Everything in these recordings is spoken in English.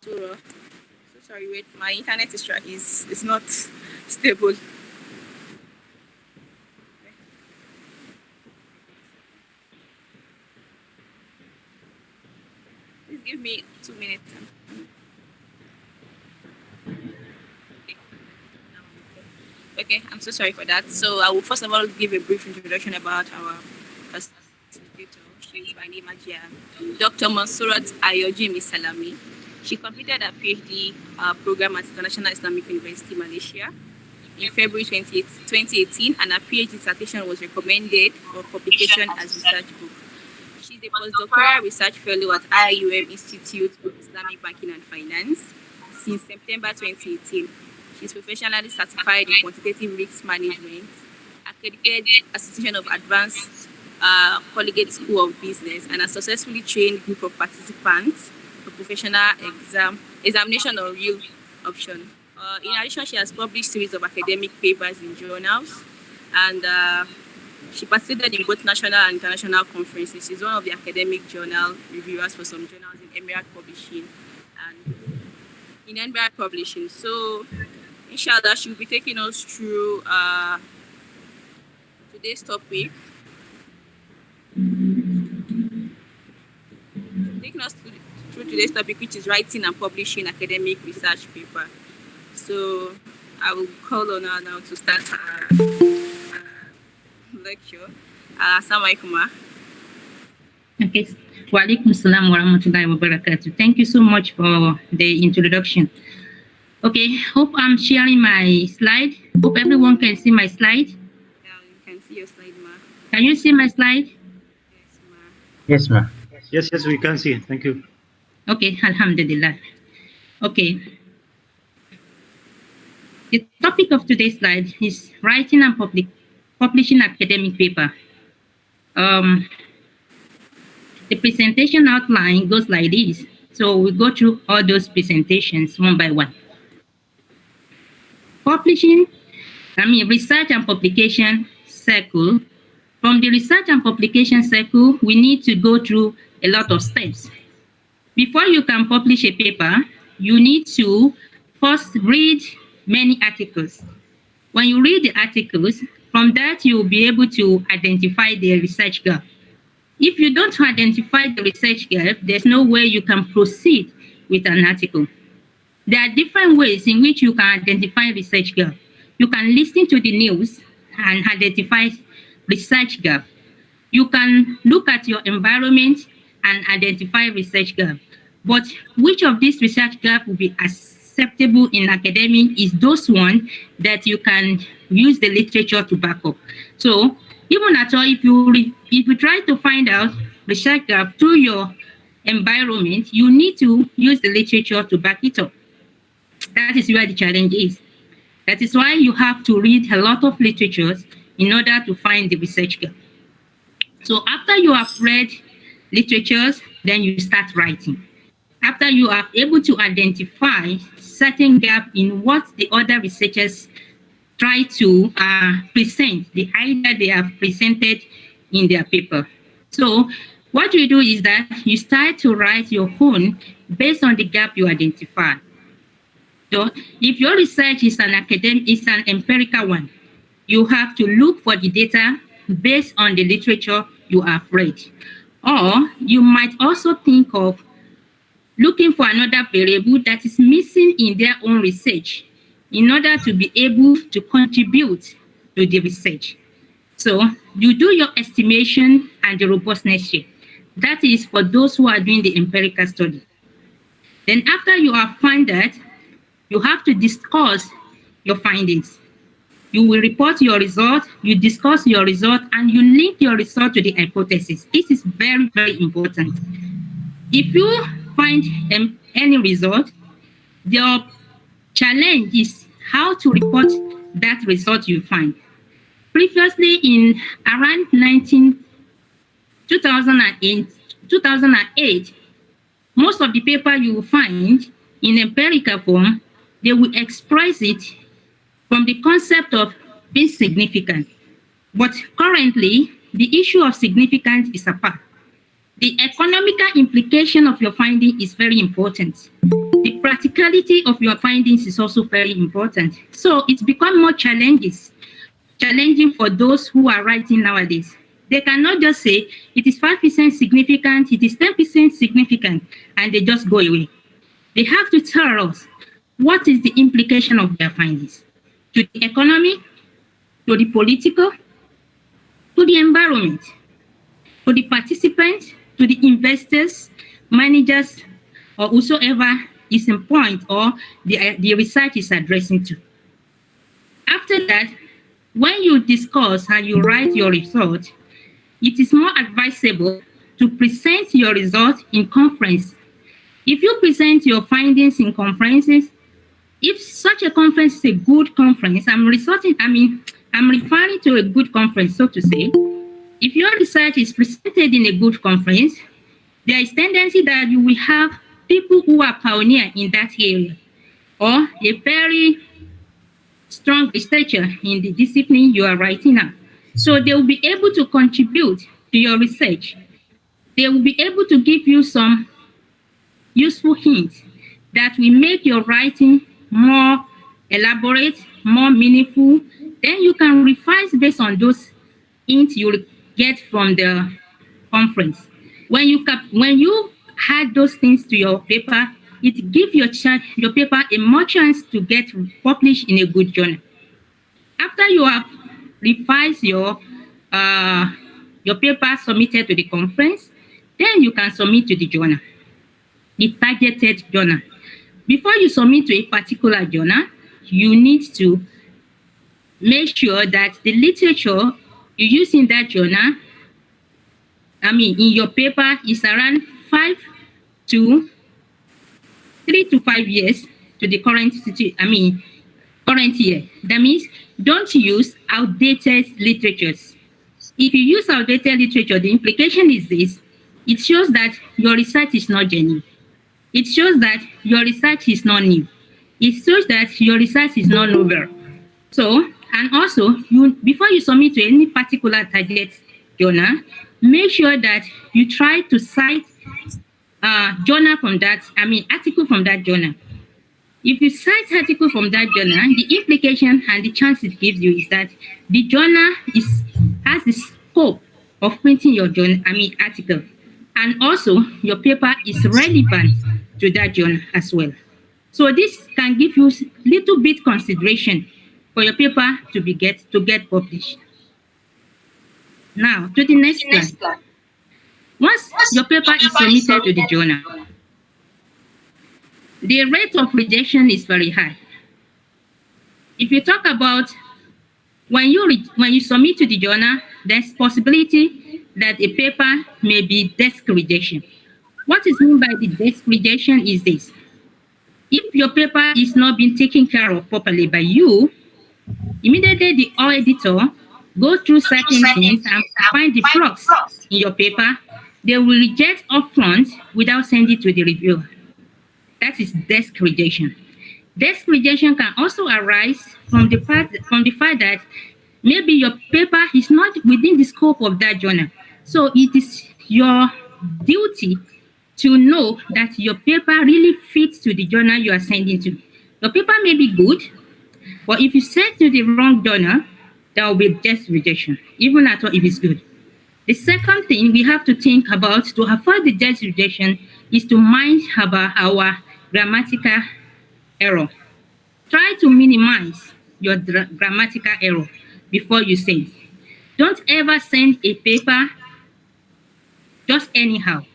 So sorry, wait, my internet is not stable. Please give me 2 minutes. Okay, I'm so sorry for that. So I will first of all give a brief introduction about our facilitator. She is by name Dr. Monsurat Salami. She completed her PhD program at International Islamic University, Malaysia, in February 2018, and her PhD dissertation was recommended for publication as research book. She's a postdoctoral research fellow at IIUM Institute of Islamic Banking and Finance since September 2018. She's professionally certified in quantitative risk management, accredited Association of Advanced Collegiate School of Business, and a successfully trained group of participants for professional examination on real option. In addition, she has published series of academic papers in journals, and she participated in both national and international conferences. She's one of the academic journal reviewers for some journals in Emirate Publishing and in Emirate Publishing. So, inshallah, she'll be taking us through today's topic. Taking us through today's topic, which is writing and publishing academic research paper. So, I will call on her now to start her lecture. Assalamu alaikum. Okay. Wa alaikum salam wa rahmatullahi wa barakatuh. Thank you so much for the introduction. Okay, hope I'm sharing my slide. Hope everyone can see my slide. Yeah, you can see your slide, ma. Can you see my slide? Yes, ma. Yes, ma. Yes, we can see. Thank you. Okay, alhamdulillah. Okay. The topic of today's slide is writing and publishing academic paper. The presentation outline goes like this. So we go through all those presentations one by one. Research and publication circle. From the research and publication circle, we need to go through a lot of steps. Before you can publish a paper, you need to first read many articles. When you read the articles, from that you will be able to identify the research gap. If you don't identify the research gap, there's no way you can proceed with an article. There are different ways in which you can identify research gap. You can listen to the news and identify research gap. You can look at your environment and identify research gap. But which of these research gap will be acceptable in academic is those ones that you can use the literature to back up. So even at all, if you try to find out research gap through your environment, you need to use the literature to back it up. That is where the challenge is. That is why you have to read a lot of literatures in order to find the research gap. So after you have read literatures, then you start writing. After you are able to identify certain gap in what the other researchers try to present, the idea they have presented in their paper. So what you do is that you start to write your own based on the gap you identify. So if your research is an empirical one, you have to look for the data based on the literature you have read. Or you might also think of looking for another variable that is missing in their own research in order to be able to contribute to the research. So you do your estimation and the robustness check. That is for those who are doing the empirical study. Then after you have found that, you have to discuss your findings. You will report your result, you discuss your result, and you link your result to the hypothesis. This is very, very important. If you find any result, your challenge is how to report that result you find. Previously, in around 2008, most of the paper you will find in empirical form, they will express it from the concept of being significant. But currently, the issue of significance is apart. The economical implication of your finding is very important. The practicality of your findings is also very important. So it's become more challenging for those who are writing nowadays. They cannot just say it is 5% significant, it is 10% significant, and they just go away. They have to tell us what is the implication of their findings to the economy, to the political, to the environment, to the participants, to the investors, managers, or whosoever is in point or the research is addressing to. After that, when you discuss and you write your result, it is more advisable to present your result in conference. If you present your findings in conferences, if such a conference is a good conference, I'm referring to a good conference, so to say. If your research is presented in a good conference, there is tendency that you will have people who are pioneer in that area or a very strong researcher in the discipline you are writing up. So they will be able to contribute to your research. They will be able to give you some useful hints that will make your writing more elaborate, more meaningful. Then you can revise based on those hints you get from the conference. When you add those things to your paper, it gives your paper a more chance to get published in a good journal. After you have revised your paper submitted to the conference, then you can submit to the journal, the targeted journal. Before you submit to a particular journal, you need to make sure that the literature you use in that journal, in your paper, is around 3 to 5 years to the current current year. That means don't use outdated literatures. If you use outdated literature, the implication is this: it shows that your research is not genuine. It shows that your research is not new. It shows that your research is not novel. So, and also, before you submit to any particular target journal, make sure that you try to cite journal from that, article from that journal. If you cite article from that journal, the implication and the chance it gives you is that the journal has the scope of printing your article, and also your paper is relevant to that journal as well. So this can give you little bit consideration for your paper to get published. Now to the next slide. Once your paper is submitted to the journal, the rate of rejection is very high. If you talk about when you submit to the journal, there's possibility that a paper may be desk rejection. What is meant by the desk rejection is this: if your paper is not being taken care of properly by you, immediately the editor go through certain things and find the flaws in your paper, they will reject upfront without sending it to the reviewer. That is desk rejection. Desk rejection can also arise from the fact that maybe your paper is not within the scope of that journal. So it is your duty to know that your paper really fits to the journal you are sending to. Your paper may be good, but if you send to the wrong journal, there will be desk rejection, even at all if it's good. The second thing we have to think about to avoid the desk rejection is to mind about our grammatical error. Try to minimize your grammatical error before you send. Don't ever send a paper just anyhow.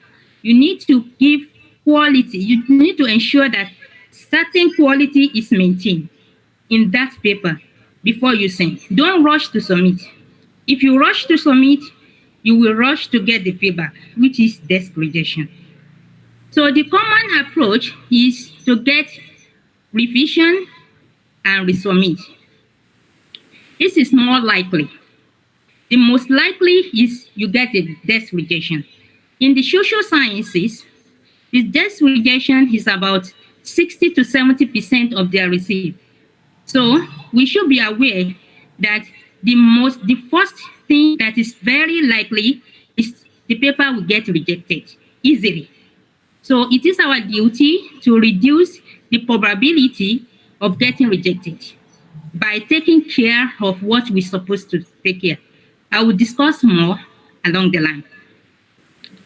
You need to give quality. You need to ensure that certain quality is maintained in that paper before you send. Don't rush to submit. If you rush to submit, you will rush to get the feedback, which is desk rejection. So the common approach is to get revision and resubmit. This is more likely. The most likely is you get a desk rejection. In the social sciences, the desk rejection is about 60 to 70% of their receive. So we should be aware that the first thing that is very likely is the paper will get rejected easily. So it is our duty to reduce the probability of getting rejected by taking care of what we're supposed to take care. I will discuss more along the line.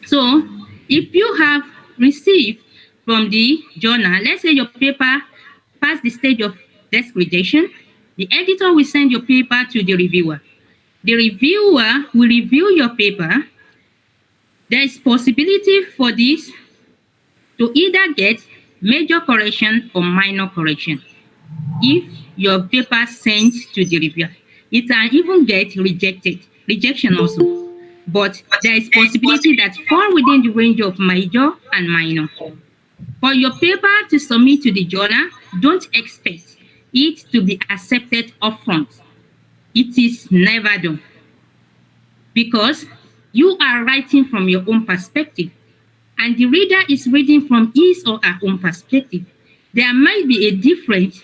So, if you have received from the journal, let's say your paper passed the stage of desk rejection, the editor will send your paper to the reviewer. The reviewer will review your paper. There is possibility for this to either get major correction or minor correction. If your paper sent to the reviewer, it can even get rejection also. But there is possibility that fall within the range of major and minor. For your paper to submit to the journal, don't expect it to be accepted upfront. It is never done because you are writing from your own perspective and the reader is reading from his or her own perspective. There might be a difference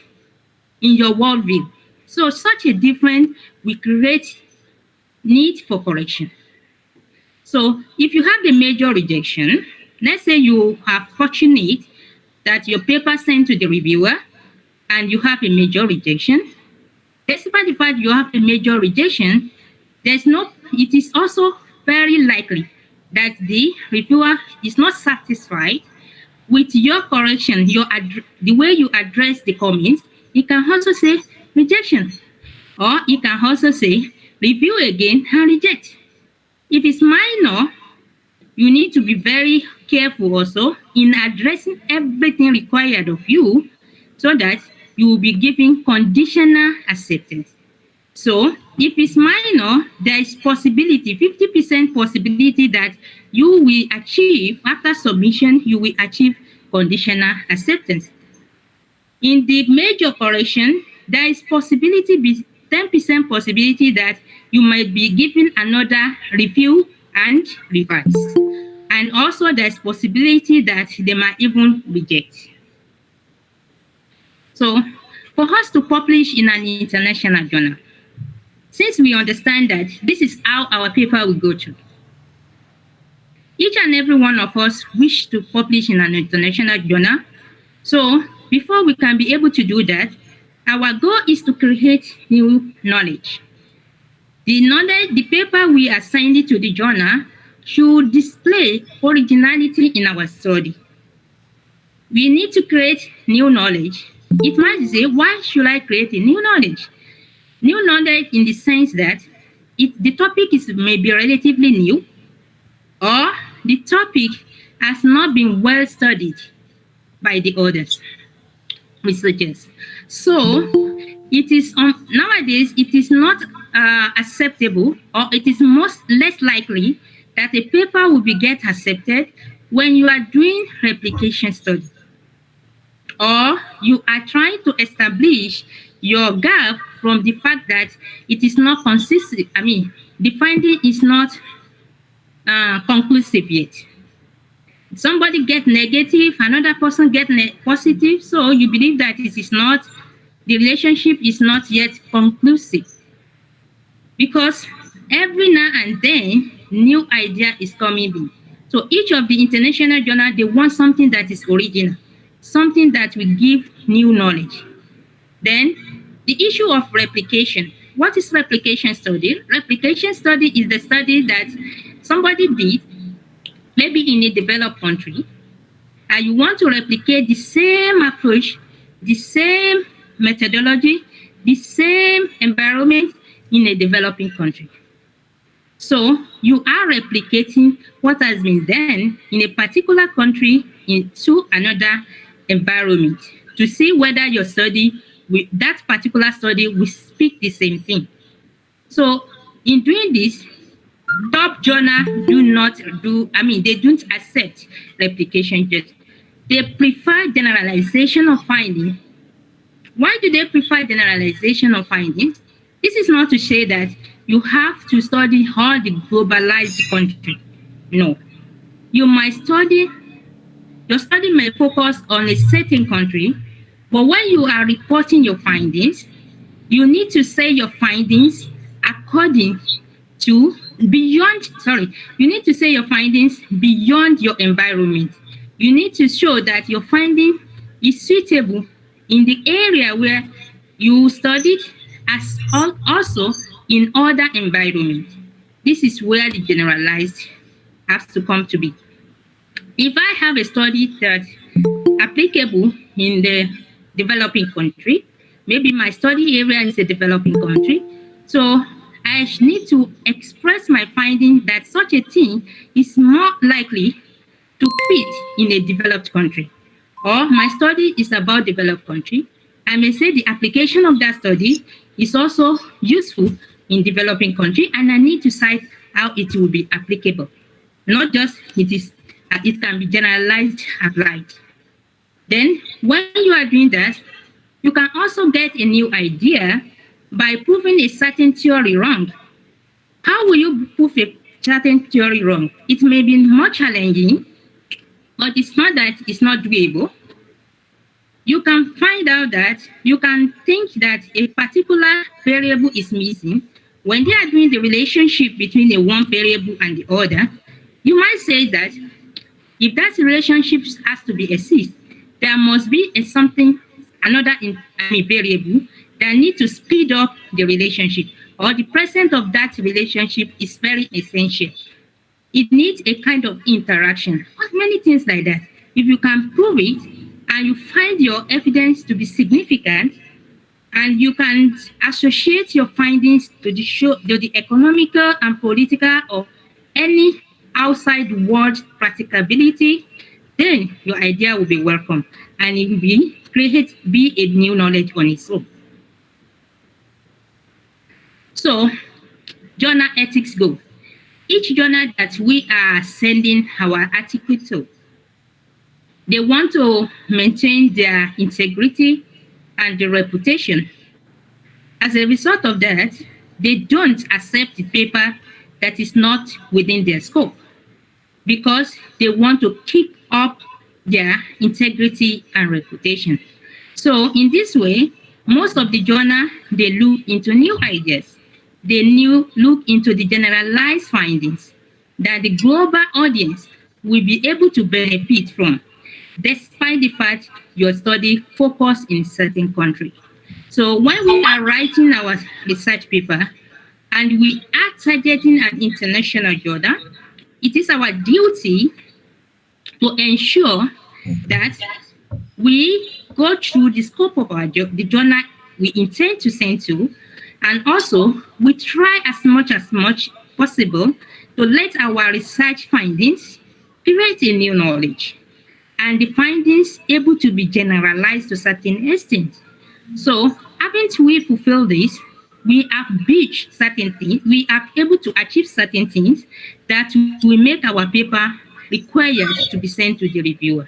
in your worldview. So such a difference will create need for correction. So if you have the major rejection, let's say you are fortunate that your paper sent to the reviewer and you have a major rejection. Despite the fact you have a major rejection, it is also very likely that the reviewer is not satisfied with your correction, the way you address the comments. He can also say rejection, or he can also say review again and reject. If it's minor, you need to be very careful also in addressing everything required of you so that you will be giving conditional acceptance. So if it's minor, there is possibility, 50% possibility that you will achieve, after submission, you will achieve conditional acceptance. In the major correction, there is possibility, 10% possibility that you might be given another review and revise. And also there's possibility that they might even reject. So for us to publish in an international journal, since we understand that this is how our paper will go through, each and every one of us wish to publish in an international journal. So before we can be able to do that, our goal is to create new knowledge. The paper we are sending to the journal should display originality in our study. We need to create new knowledge. It might say, why should I create a new knowledge? New knowledge in the sense that the topic may be relatively new, or the topic has not been well studied by the others, researchers. So it is nowadays it is not acceptable, or it is less likely that a paper will be get accepted when you are doing replication study, or you are trying to establish your gap from the fact that it is not consistent. I mean, the finding is not conclusive yet. Somebody get negative, another person get positive, so you believe that the relationship is not yet conclusive, because every now and then new idea is coming in. So each of the international journal, they want something that is original, something that will give new knowledge. Then the issue of replication. What is replication study? Replication study is the study that somebody did maybe in a developed country, and you want to replicate the same approach, the same methodology, the same environment in a developing country. So you are replicating what has been done in a particular country into another environment to see whether your study, that particular study, will speak the same thing. So in doing this, top journal they don't accept replication yet. They prefer generalization of findings. Why do they prefer generalization of findings? This is not to say that you have to study all the globalized country. No. Your study may focus on a certain country, but when you are reporting your findings, you need to say your findings according to you need to say your findings beyond your environment. You need to show that your finding is suitable in the area where you studied, as also in other environments. This is where the generalized has to come to be. If I have a study that's applicable in the developing country, maybe my study area is a developing country, so I need to express my finding that such a thing is more likely to fit in a developed country. Or my study is about developed country, I may say the application of that study is also useful in developing country, and I need to cite how it will be applicable. Not just it can be generalized applied. Then when you are doing that, you can also get a new idea by proving a certain theory wrong. How will you prove a certain theory wrong? It may be more challenging, but it's not that it's not doable. You can find out that you can think that a particular variable is missing. When they are doing the relationship between the one variable and the other, you might say that if that relationship has to be exist, there must be another variable that need to speed up the relationship, or the presence of that relationship is very essential. It needs a kind of interaction, many things like that. If you can prove it and you find your evidence to be significant, and you can associate your findings to the economical and political or any outside world practicability, then your idea will be welcome and it will be a new knowledge on its own. So, journal ethics go. Each journal that we are sending our article to, they want to maintain their integrity and their reputation. As a result of that, they don't accept the paper that is not within their scope because they want to keep up their integrity and reputation. So in this way, most of the journal, they look into new ideas. They look into the generalized findings that the global audience will be able to benefit from, despite the fact your study focus in certain country. So when we are writing our research paper and we are targeting an international journal, it is our duty to ensure that we go through the scope of the journal we intend to send to, and also we try as much possible to let our research findings create a new knowledge and the findings able to be generalized to certain extent. So, haven't we fulfilled this? We have reached certain things, we are able to achieve certain things that will make our paper required to be sent to the reviewer.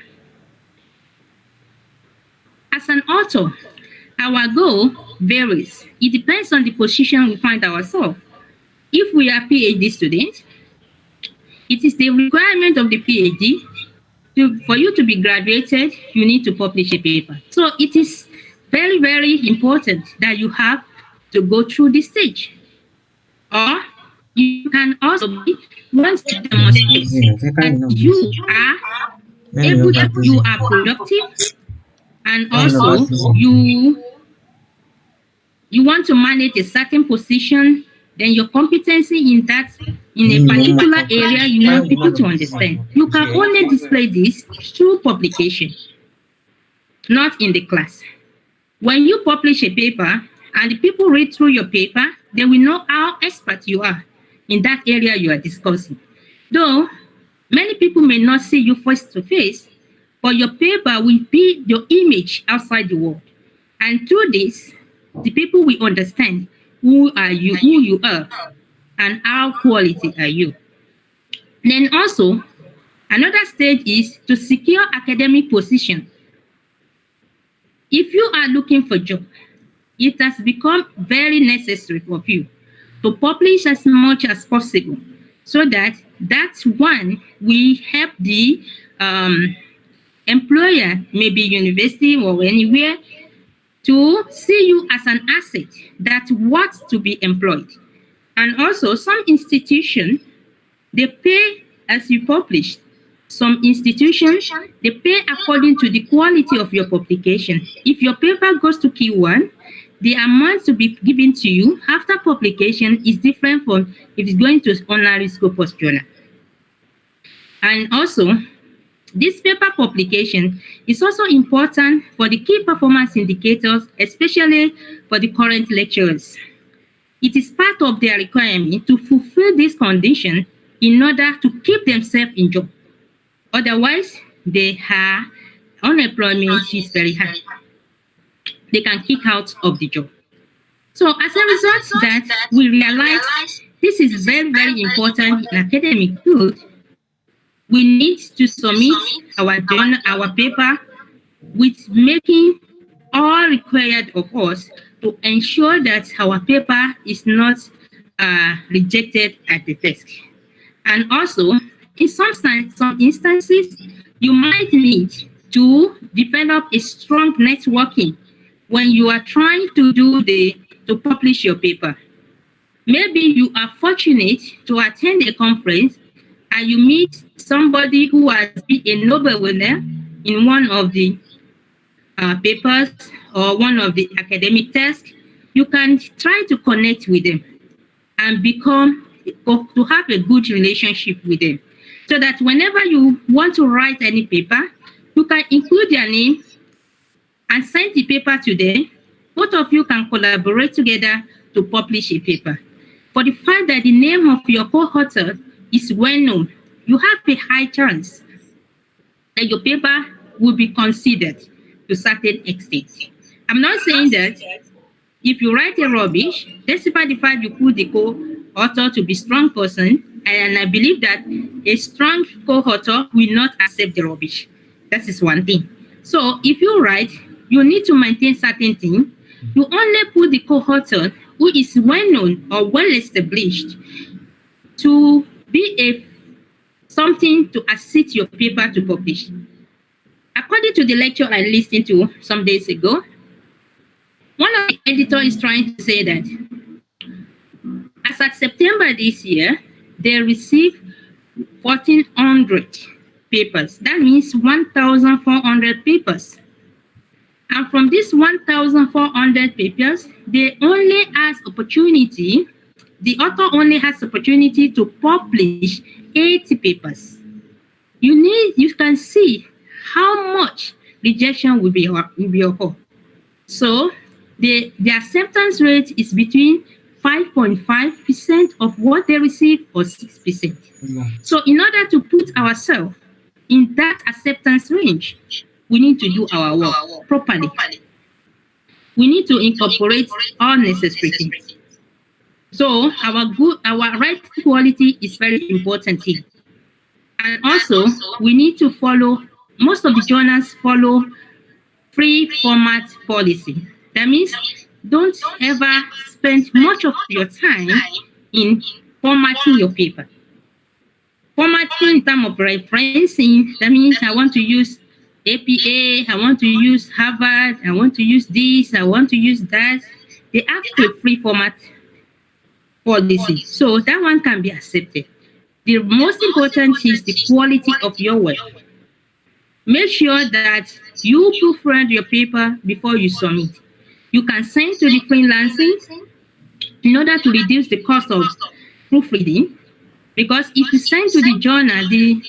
As an author, our goal varies. It depends on the position we find ourselves. If we are PhD students, it is the requirement of the PhD for you to be graduated, you need to publish a paper. So it is very, very important that you have to go through this stage. Or you can also be once you demonstrate that you are productive, and also you want to manage a certain position, then your competency in a particular area you want people to understand. You can only display this through publication, not in the class. When you publish a paper and the people read through your paper, they will know how expert you are in that area you are discussing. Though many people may not see you face to face, but your paper will be your image outside the world. And through this, the people will understand who you are, and how quality are you. Then also, another stage is to secure academic position. If you are looking for job, it has become very necessary for you to publish as much as possible so that one will help the employer, maybe university or anywhere, to see you as an asset that wants to be employed. And also some institution, they pay as you publish. Some institutions, they pay according to the quality of your publication. If your paper goes to Q1, the amount to be given to you after publication is different from if it's going to honorary scopus journal. And also, this paper publication is also important for the key performance indicators, especially for the current lecturers. It is part of their requirement to fulfill this condition in order to keep themselves in job. Otherwise, their unemployment is very high. They can kick out of the job. So as a result that we realize this is very, very important in academic field, we need to submit our journal, our paper with making all required of us to ensure that our paper is not rejected at the desk. And also, in some instances, you might need to develop a strong networking when you are trying to publish your paper. Maybe you are fortunate to attend a conference and you meet somebody who has been a Nobel winner in one of the papers or one of the academic tasks. You can try to connect with them and to have a good relationship with them, so that whenever you want to write any paper, you can include their name and send the paper to them. Both of you can collaborate together to publish a paper. For the fact that the name of your co-author is well known, you have a high chance that your paper will be considered to a certain extent. I'm not saying that if you write a rubbish, despite the fact you put the co-author to be strong person, and I believe that a strong co-author will not accept the rubbish. That is one thing. So if you write, you need to maintain certain things. You only put the co-author who is well known or well established to be something to assist your paper to publish. According to the lecture I listened to some days ago, one of the editors is trying to say that as at September this year, they received 1,400 papers. That means 1,400 papers. And from these 1,400 papers, the author only has opportunity to publish 80 papers. You can see how much rejection will be occur. So the acceptance rate is between 5.5% of what they receive or 6%. So in order to put ourselves in that acceptance range, we need to do our work properly. We need to incorporate all necessary things. So our writing quality is very important here. And also, we need to follow, most of the journals follow free format policy. That means don't ever spend much of your time in formatting your paper. Formatting in terms of referencing, that means I want to use APA, I want to use Harvard, I want to use this, I want to use that. They have a free format policy. So that one can be accepted. The most important is the quality of your work. Make sure that you proofread your paper before you submit. You can send to the freelancing in order to reduce the cost of proofreading. Because if you send to the journal, the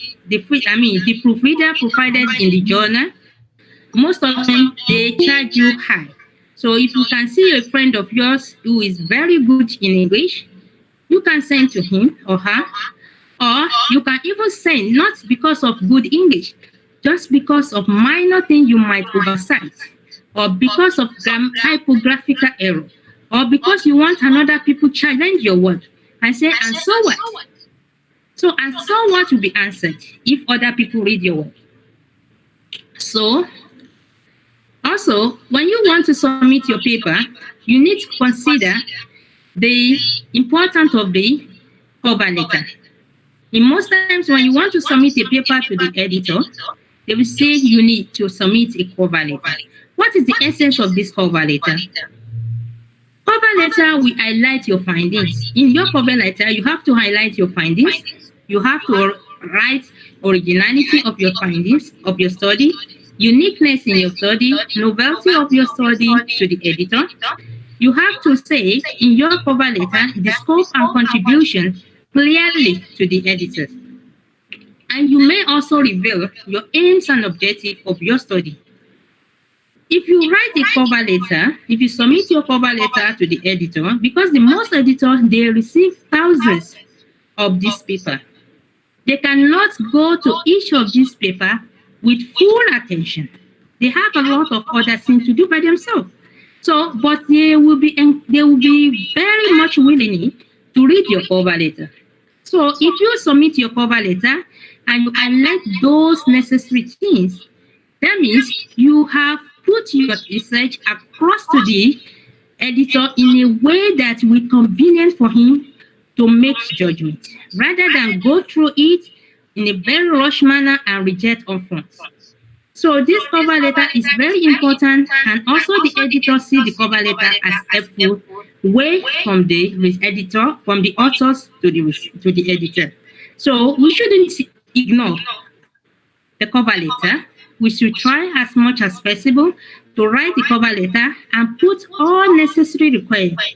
proofreader provided in the journal, most of them, they charge you high. So if you can see a friend of yours who is very good in English, you can send to him or her, or you can even send not because of good English, just because of minor thing you might oversight, or because of typographical error, or because you want another people challenge your word and say, and so what? So, and so what will be answered if other people read your work? So, also, when you want to submit your paper, you need to consider the importance of the cover letter. In most times, when you want to submit a paper to the editor, they will say you need to submit a cover letter. What is the essence of this cover letter? Cover letter will highlight your findings. In your cover letter, you have to highlight your findings. You have to write originality of your findings of your study, uniqueness in your study, novelty of your study to the editor. You have to say in your cover letter the scope and contribution clearly to the editors. And you may also reveal your aims and objectives of your study. If you write a cover letter, if you submit your cover letter to the editor, because the most editors, they receive thousands of this paper. They cannot go to each of these paper with full attention. They have a lot of other things to do by themselves. So, but they will be very much willing to read your cover letter. So, if you submit your cover letter and you highlight those necessary things, that means you have put your research across to the editor in a way that will be convenient for him to make judgment, rather than go through it in a very rush manner and reject upfront. So this cover letter is very important, and also the editor see the cover letter as helpful way from the editor, from the authors to the editor. So we shouldn't ignore the cover letter. We should try as much as possible to write the cover letter and put all necessary requirements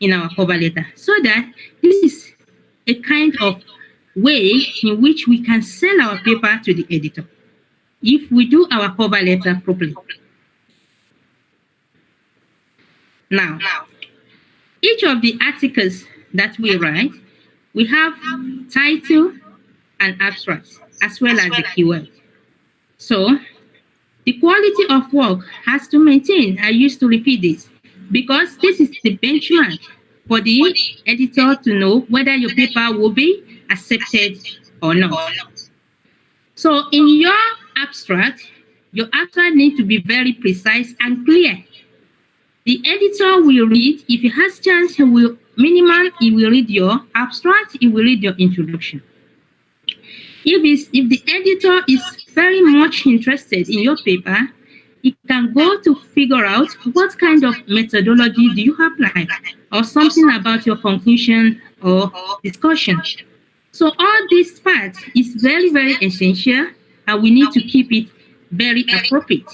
in our cover letter, so that this is a kind of way in which we can sell our paper to the editor if we do our cover letter properly. Now, each of the articles that we write, we have title and abstract, as well as the keyword. So the quality of work has to maintain. I used to repeat this because this is the benchmark for the editor to know whether your paper will be accepted or not. So in your abstract needs to be very precise and clear. The editor will read, if he has chance, he will read your abstract, he will read your introduction. If the editor is very much interested in your paper, he can go to figure out what kind of methodology do you apply, or something about your conclusion or discussion. So all this part is very, very essential, and we need to keep it very appropriate.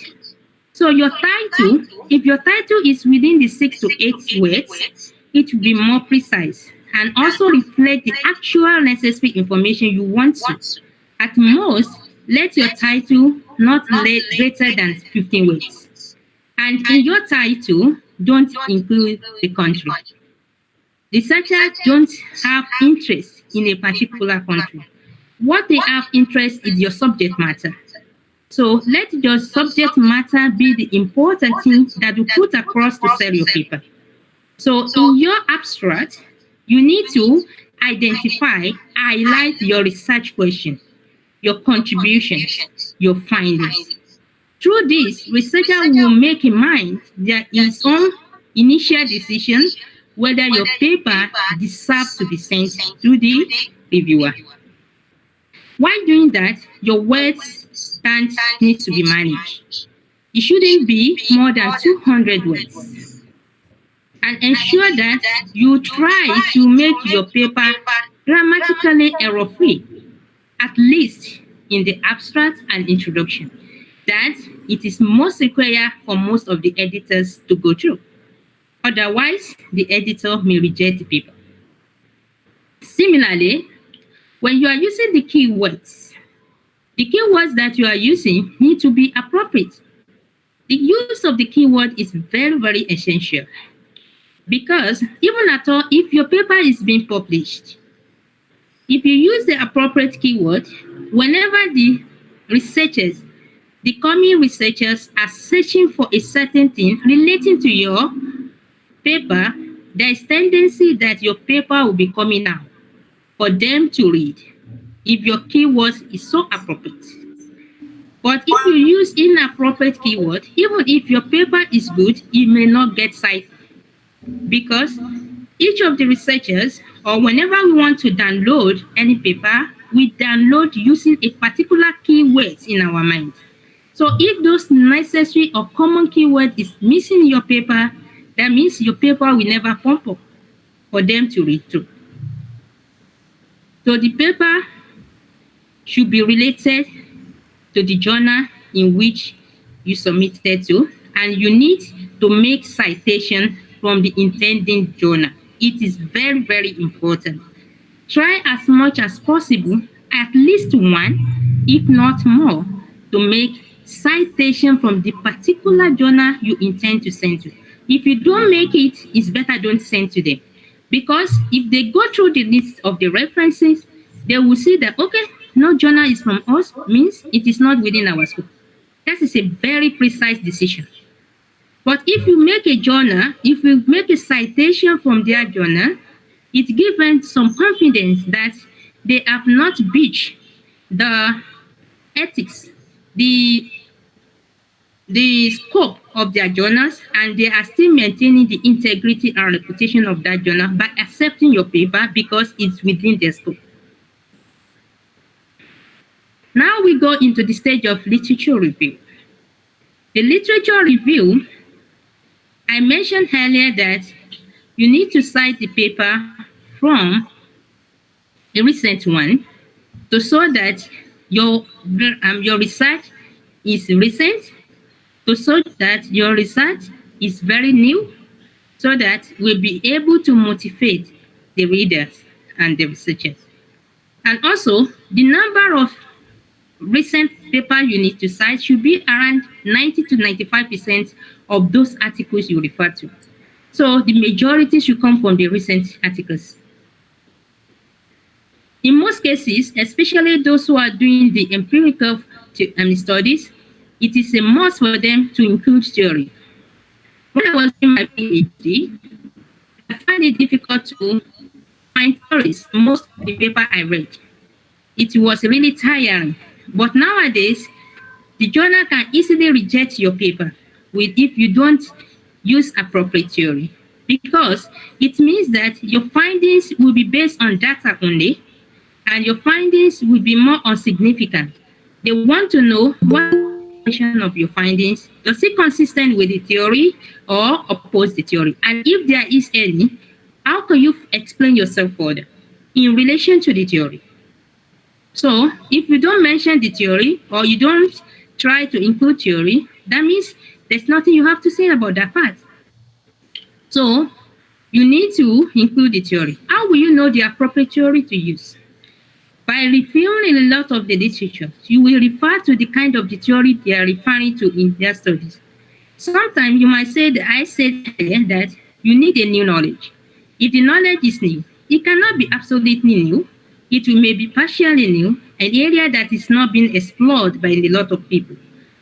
So your title, if your title is within the 6 to 8 words, it will be more precise and also reflect the actual necessary information you want to. At most, let your title not greater than 15 words. And in your title, don't include the country. Researchers don't have interest in a particular country. What they have interest is your subject matter. So let your subject matter be the important thing that you put across to sell your paper. So in your abstract, you need to identify, highlight your research question, your contributions, your findings. Through this, researcher will make in mind his own initial decision whether your paper deserves to be sent to the reviewer. While doing that, your words count needs to be managed. It shouldn't be more than 200 words. And ensure that you try to make your paper grammatically error-free, at least in the abstract and introduction. That it is most required for most of the editors to go through. Otherwise, the editor may reject the paper. Similarly, when you are using the keywords that you are using need to be appropriate. The use of the keyword is very, very essential, because even at all, if your paper is being published, if you use the appropriate keyword, whenever the coming researchers are searching for a certain thing relating to your paper, there is tendency that your paper will be coming out for them to read if your keywords is so appropriate. But if you use inappropriate keyword, even if your paper is good, it may not get cited, because each of the researchers, or whenever we want to download any paper, we download using a particular keyword in our mind. So if those necessary or common keyword is missing in your paper, that means your paper will never pump up for them to read through. So the paper should be related to the journal in which you submitted to, and you need to make citation from the intending journal. It is very, very important. Try as much as possible, at least one, if not more, to make citation from the particular journal you intend to send to. If you don't make it, it's better don't send to them. Because if they go through the list of the references, they will see that, okay, no journal is from us, means it is not within our scope. That is a very precise decision. But if you make a journal, if you make a citation from their journal, it gives them some confidence that they have not breached the ethics, the scope of their journals, and they are still maintaining the integrity and reputation of that journal by accepting your paper because it's within their scope. Now we go into the stage of literature review. The literature review, I mentioned earlier that you need to cite the paper from a recent one to show that your research is recent, to show that your research is very new, so that we'll be able to motivate the readers and the researchers. And also, the number of recent paper you need to cite should be around 90 to 95% of those articles you refer to. So the majority should come from the recent articles. In most cases, especially those who are doing the empirical studies, it is a must for them to include theory. When I was doing my PhD, I found it difficult to find theories in most of the paper I read. It was really tiring. But nowadays, the journal can easily reject your paper if you don't use appropriate theory, because it means that your findings will be based on data only, and your findings will be more insignificant. They want to know what of your findings, does it consistent with the theory or oppose the theory? And if there is any, how can you explain yourself further in relation to the theory? So if you don't mention the theory or you don't try to include theory, that means there's nothing you have to say about that part. So you need to include the theory. How will you know the appropriate theory to use? By reviewing a lot of the literature, you will refer to the kind of the theory they are referring to in their studies. Sometimes you might say that I said that you need a new knowledge. If the knowledge is new, it cannot be absolutely new. It may be partially new, an area that is not being explored by a lot of people.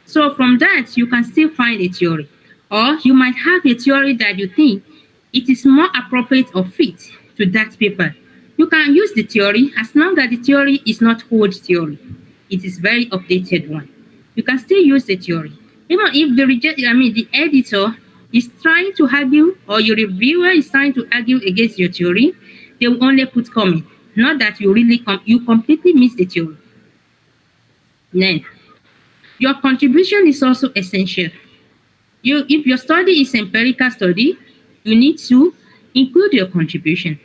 So from that, you can still find a theory. Or you might have a theory that you think it is more appropriate or fit to that paper. You can use the theory as long as the theory is not old theory. It is very updated one. You can still use the theory. Even if the editor is trying to argue, or your reviewer is trying to argue against your theory, they will only put comment. Not that you really you completely miss the theory. Then, your contribution is also essential. If your study is empirical study, you need to include your contribution.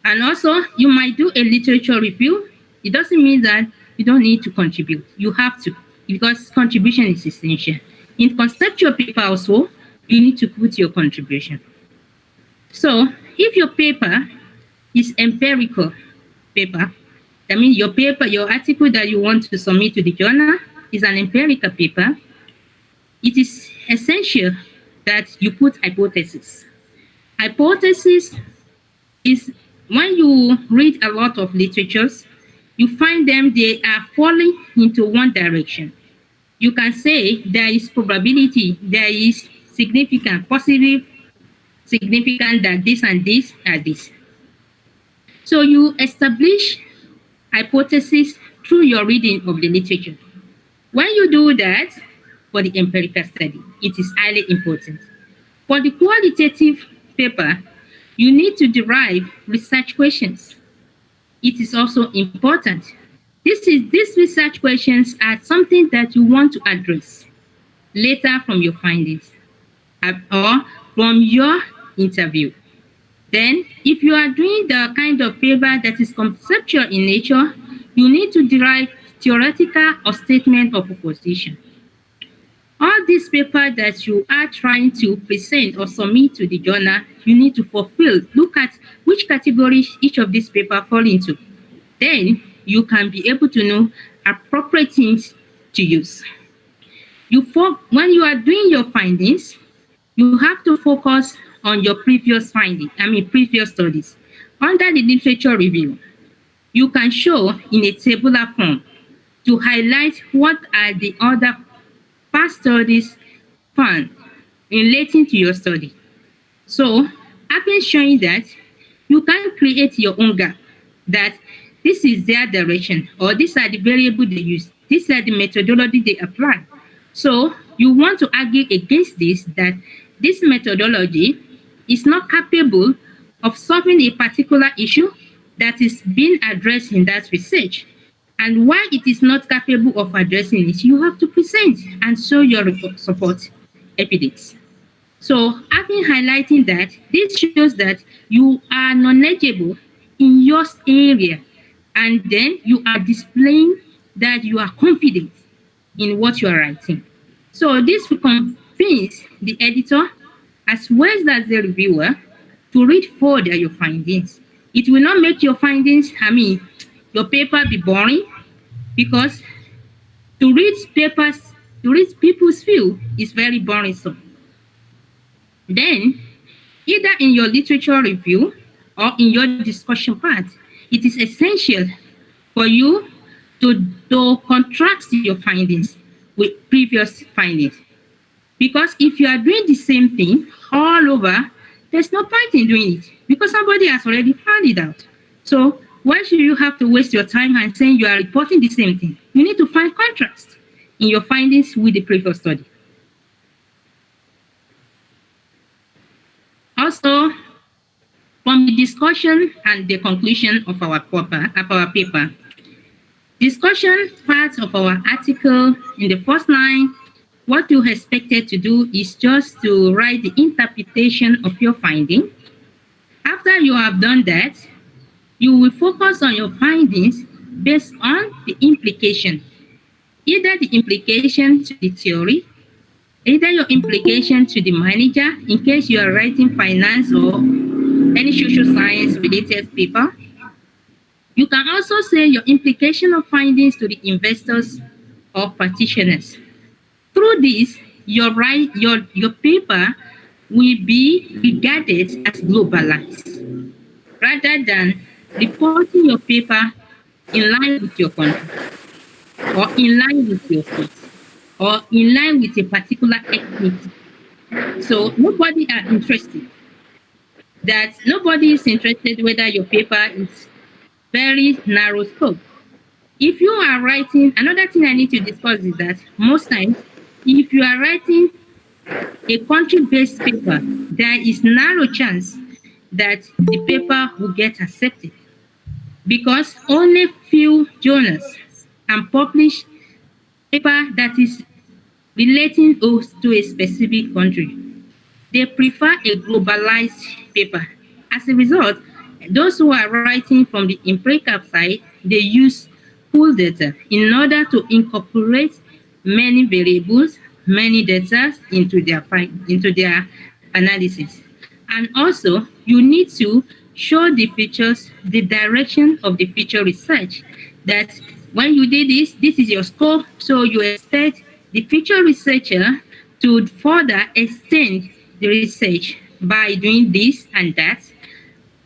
And also, you might do a literature review. It doesn't mean that you don't need to contribute. You have to, because contribution is essential. In conceptual paper also, you need to put your contribution. So, if your paper is empirical paper, that means your article that you want to submit to the journal is an empirical paper, it is essential that you put hypothesis. Hypothesis is when you read a lot of literatures, you find they are falling into one direction. You can say there is probability, there is significant, positive, significant that this and this are this. So you establish hypothesis through your reading of the literature. When you do that for the empirical study, it is highly important. For the qualitative paper, you need to derive research questions. It is also important. These research questions are something that you want to address later from your findings or from your interview. Then, if you are doing the kind of paper that is conceptual in nature, you need to derive theoretical or statement of opposition. All these papers that you are trying to present or submit to the journal, you need to fulfill. Look at which category each of these papers fall into. Then you can be able to know appropriate things to use. When you are doing your findings, you have to focus on your previous studies. Under the literature review, you can show in a tabular form to highlight what are the other past studies found relating to your study. So, after showing that, you can create your own gap that this is their direction or these are the variables they use, these are the methodology they apply. So, you want to argue against this that this methodology is not capable of solving a particular issue that is being addressed in that research. And why it is not capable of addressing it, you have to present and show your support evidence. So, having highlighting that, this shows that you are knowledgeable in your area, and then you are displaying that you are confident in what you are writing. So, this will convince the editor as well as the reviewer to read further your findings. It will not make your findings, your paper be boring because to read papers, to read people's view is very boring. So, then either in your literature review or in your discussion part, it is essential for you to contrast your findings with previous findings. Because if you are doing the same thing all over, there's no point in doing it because somebody has already found it out. So why should you have to waste your time and saying you are reporting the same thing? You need to find contrast in your findings with the previous study. Also, from the discussion and the conclusion of our paper, discussion part of our article in the first line, what you expected to do is just to write the interpretation of your finding. After you have done that, you will focus on your findings based on the implication, either the implication to the theory, either your implication to the manager in case you are writing finance or any social science related paper. You can also say your implication of findings to the investors or practitioners. Through this, your paper will be regarded as globalized rather than reporting your paper in line with your country or in line with your state or in line with a particular ethnic. So nobody is interested whether your paper is very narrow scope. If you are writing, another thing I need to discuss is that most times, if you are writing a country-based paper, there is narrow chance that the paper will get accepted because only few journals can publish paper that is relating to a specific country. They prefer a globalized paper. As a result, those who are writing from the empirical side, they use pool data in order to incorporate many variables, many data into their analysis. And also, you need to show the features, the direction of the feature research. That when you did this, this is your scope, so you expect the feature researcher to further extend the research by doing this and that.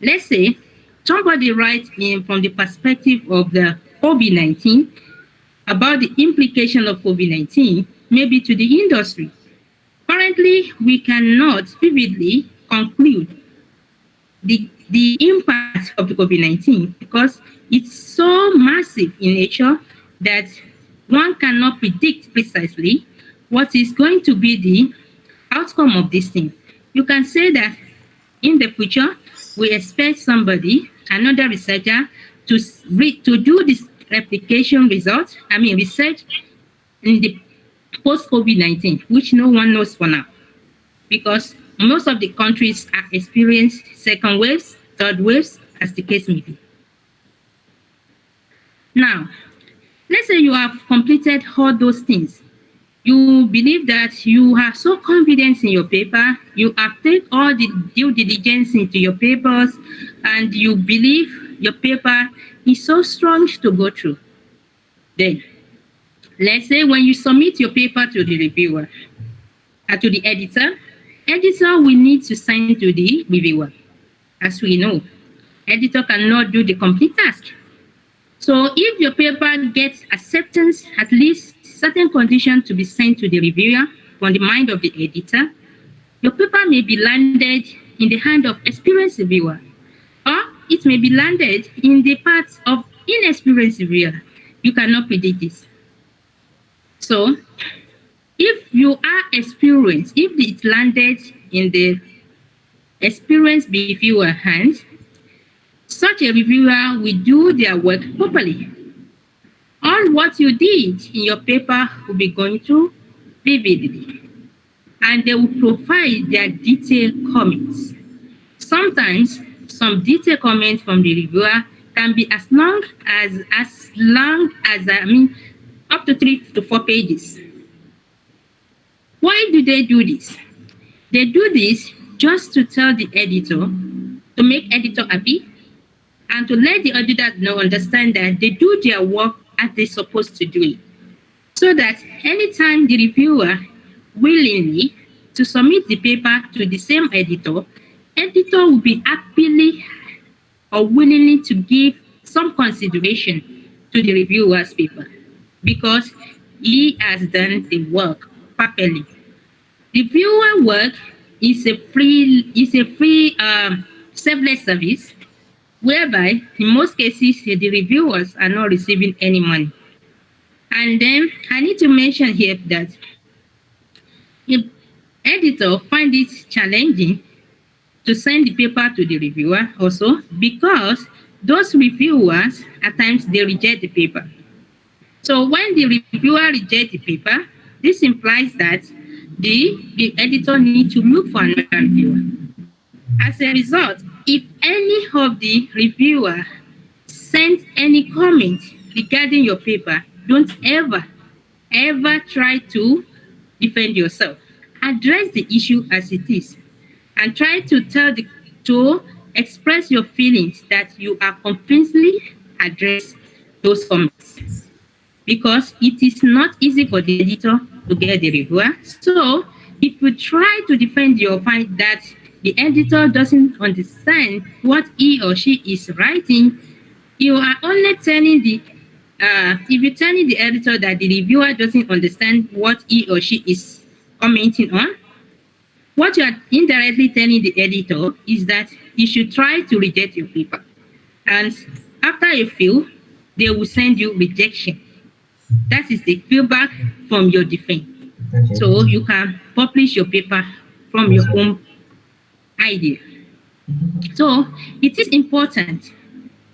Let's say somebody writes in from the perspective of the COVID-19 about the implication of COVID-19, maybe to the industry. Currently, we cannot vividly conclude the impact of the COVID-19 because it's so massive in nature that one cannot predict precisely what is going to be the outcome of this thing. You can say that in the future, we expect another researcher, to do this research in the post-COVID-19, which no one knows for now, because most of the countries are experiencing second waves, third waves, as the case may be. Now, let's say you have completed all those things. You believe that you are so confident in your paper, you have taken all the due diligence into your papers, and you believe your paper is so strong to go through. Then, let's say when you submit your paper to the reviewer, to the editor will need to sign to the reviewer. As we know, editor cannot do the complete task. So if your paper gets acceptance, at least certain conditions to be sent to the reviewer from the mind of the editor, your paper may be landed in the hand of experienced reviewer, or it may be landed in the parts of inexperienced reviewer. You cannot predict this. So if you are experienced, if it landed in the experienced reviewer hand, such a reviewer will do their work properly. All what you did in your paper will be going through vividly, and they will provide their detailed comments. Sometimes some detailed comments from the reviewer can be as long as up to 3 to 4 pages. Why do they do this? They do this just to tell the editor, to make editor happy, and to let the auditor know, understand that they do their work as they're supposed to do it. So that anytime the reviewer willingly to submit the paper to the same editor will be happily or willingly to give some consideration to the reviewer's paper because he has done the work perfectly. Reviewer work is a free selfless service whereby in most cases the reviewers are not receiving any money. And then I need to mention here that if editor find it challenging to send the paper to the reviewer also because those reviewers at times they reject the paper. So when the reviewer rejects the paper, this implies that the editor needs to look for another reviewer. As a result, if any of the reviewer send any comment regarding your paper, don't ever try to defend yourself. Address the issue as it is and try to express your feelings that you are convincingly address those comments because it is not easy for the editor to get the reviewer. So if you try to defend your find that the editor doesn't understand what he or she is writing, you are only telling the if you're telling the editor that the reviewer doesn't understand what he or she is commenting on, what you are indirectly telling the editor is that you should try to reject your paper. And after a few, they will send you rejection. That is the feedback from your defense. So you can publish your paper from your own idea. So it is important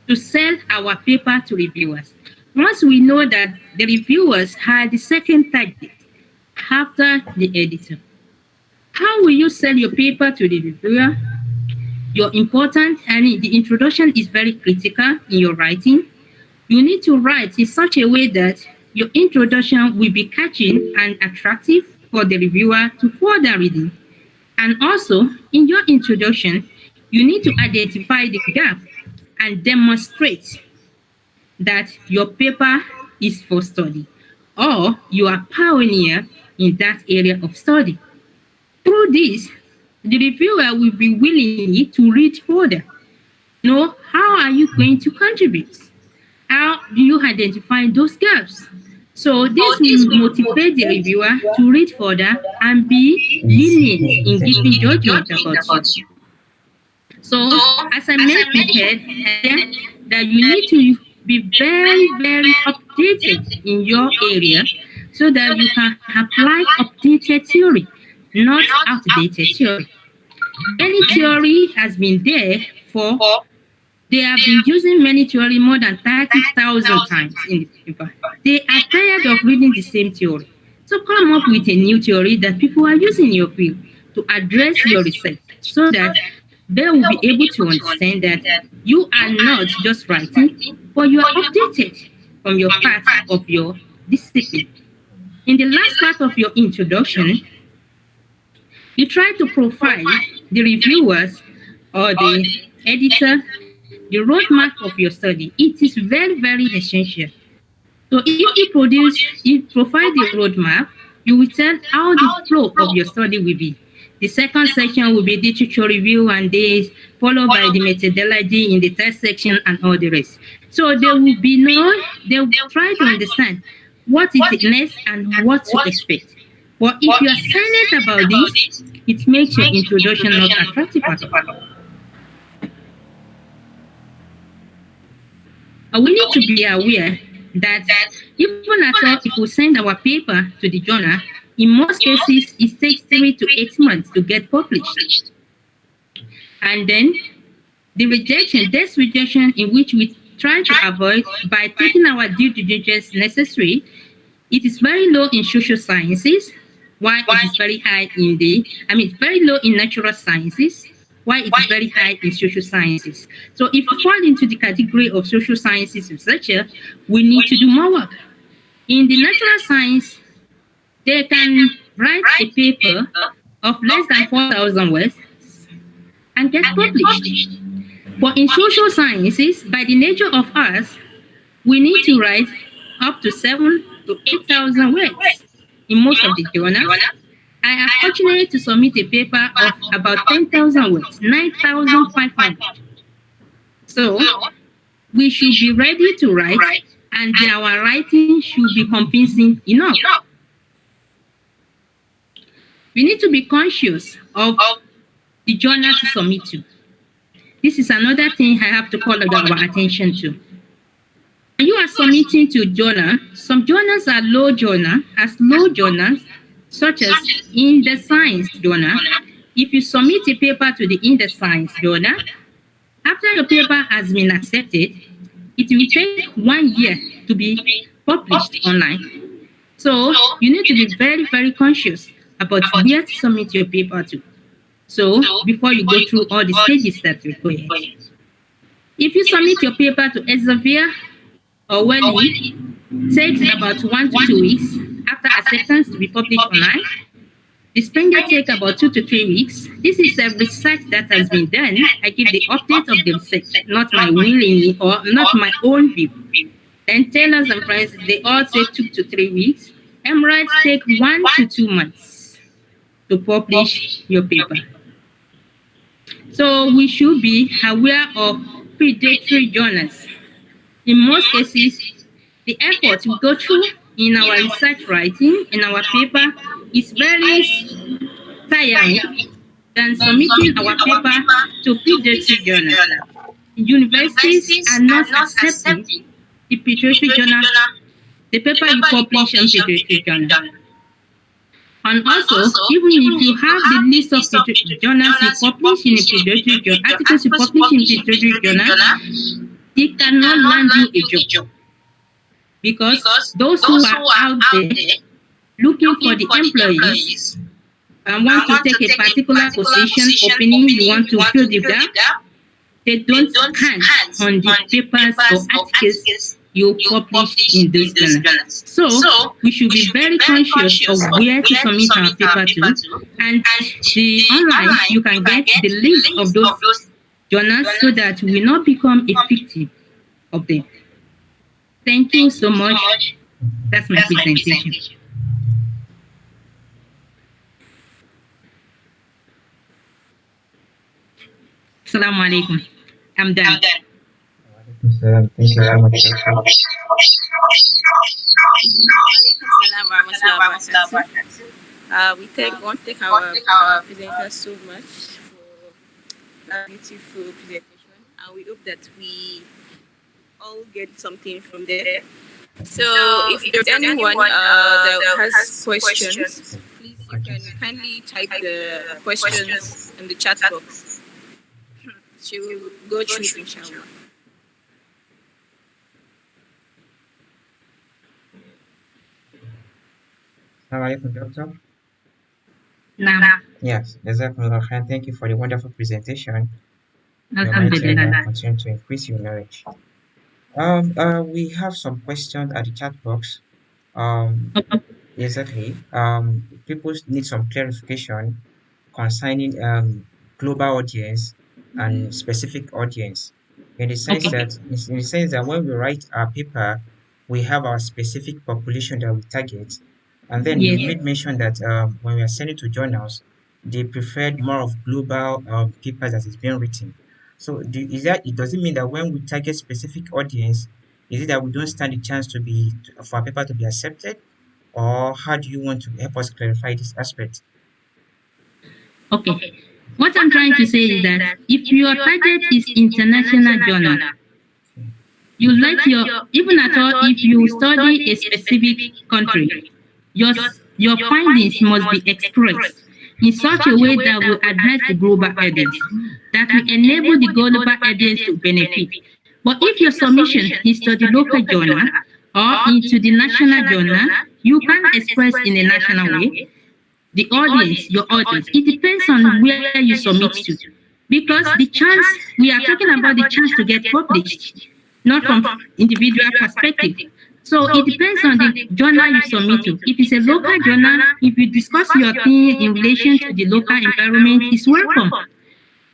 to sell our paper to reviewers. Once we know that the reviewers are the second target after the editor, how will you sell your paper to the reviewer? You're important, and the introduction is very critical in your writing. You need to write in such a way that your introduction will be catching and attractive for the reviewer to further reading. And also, in your introduction, you need to identify the gap and demonstrate that your paper is for study or you are pioneer in that area of study. Through this, the reviewer will be willing to read further. Know how are you going to contribute? How do you identify those gaps? So this will motivate the reviewer to read further and be lenient in giving judgment about you. So as I mentioned here earlier, that you need to be very updated in your area so that you can apply updated theory, not outdated theory. Many theory has been there for they have been using many theory more than 30,000 times in the paper. They are tired of reading the same theory. So come up with a new theory that people are using in your field to address your research so that they will be able to understand that you are not just writing, but you are updated. from your part of your discipline. In the last part of your introduction, you try to provide the reviewers or the editor the roadmap of your study. It is very, very essential. So if provide the roadmap, you will tell how the flow of your study will be. The second section will be literature review and this, followed by the methodology in the third section and all the rest. So they will try to understand what is the next and what to expect. But if you are silent about this, it makes your introduction not attractive at all. We need to be aware that even at all, if we send our paper to the journal, in most cases, it takes 3 to 8 months to get published. And then this rejection in which we try to avoid by taking our due diligence necessary, it is very low in social sciences, while it is very high it's very low in natural sciences, while it is very high in social sciences. So if you fall into the category of social sciences researcher, we need to do more work. In the natural science, they can write a paper of less than 4,000 words and get published. But in social sciences, by the nature of us, we need to write up to 7 to 8,000 words in most of the journals. I am fortunate to submit a paper of about 10,000 words, 9,500. So we should be ready to write, and our writing should be convincing enough. We need to be conscious of the journal to submit to. This is another thing I have to call our attention to. When you are submitting to journal, some journals are low journals, such as in the science journal. If you submit a paper to the in the science journal, after your paper has been accepted, it will take 1 year to be published online. So you need to be very, very conscious about where to submit your paper to. So before you go through all the stages that you go ahead. If you submit your paper to Elsevier or Welly, takes about 1 to 2 weeks after acceptance to be published online. The Springer take about 2 to 3 weeks. This is a research that has been done. I give the update of the research, not my willing or not my own view. Then Taylors and Friends, they all take 2 to 3 weeks. Emirates take 1 to 2 months to publish your paper. So we should be aware of predatory journals. In most cases, the effort we go through in our research writing, in our paper, is very tiring than submitting our paper to predatory journals. Universities are not accepting the predatory journal, the paper you publish on predatory journal. And also, even if you have the list of journals you publish in a predatory journal, articles you publish in predatory journal, they cannot land you a job. Because those who are out there looking for the employees and want to take a particular position opening, you want to fill the gap, they don't count on the papers or articles you publish in those journals. So we should be very conscious of where to submit our paper to, and the online you can get the list of those journals so that we will not become a victim of them. Thank you so much. That's my presentation. Assalamu alaikum. I'm done. Thank you so much. We want to thank our presenters so much for that beautiful presentation, and we hope that we all get something from there. So if there's anyone that has questions, please you can kindly type the questions in the chat box. She will go through it, inshallah. Doctor. Nah. Yes, thank you for the wonderful presentation. Alhamdulillah. Continue to increase your knowledge. We have some questions at the chat box. Um, Okay. exactly. People need some clarification concerning global audience and specific audience, in the sense Okay. that when we write our paper, we have our specific population that we target, and then you Yes. made mention that when we are sending to journals, they preferred more of global papers that is being written. So does it mean that when we target specific audience, is it that we don't stand a chance for our paper to be accepted, or how do you want to help us clarify this aspect? Okay. What I'm trying to say is that if your target is international journal, you let your, even at all, if you study a specific country, your findings must be expressed in such a way that will address the global audience, that will enable the global audience to benefit. But if your submission is to the local journal or into the national journal, you can't express in a national way the audience, your audience. It depends on where you submit to. Because the chance, we are talking about the chance to get published, not from individual perspective. So it depends on the journal you submit to. If it's a local journal, if you discuss your thing in relation to the local environment, it's welcome.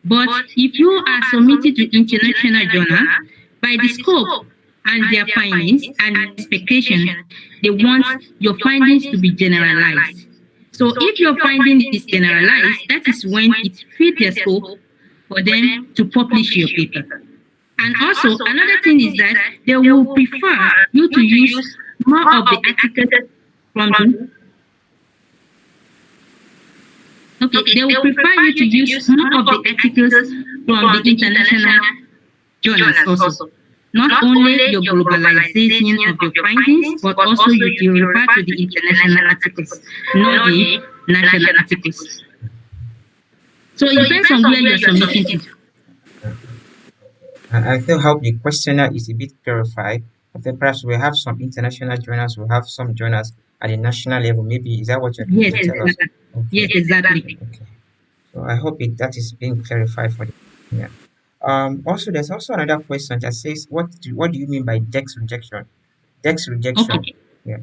But if you are submitted to international journal, by the scope and their findings and expectation, they want your findings to be generalized. So if your finding is generalized, that is when it fits their scope for them to publish your paper. And also another thing is that they will prefer you to use more of the articles from the, okay, they will prefer you to use more of the articles from the international journals also. Not only your globalization of your findings, but also you to refer to the international articles, not the national articles. So it depends on where you're submitting to. I still hope the questionnaire is a bit clarified. I think perhaps we have some international journals, we have some journals at the national level. Maybe is that what you're trying Yes, to tell us? exactly. Okay, Yes, exactly. okay. So I hope that is being clarified for the questionnaire. Also, there's also another question that says, what do you mean by DEX rejection? DEX rejection. Okay. Yeah.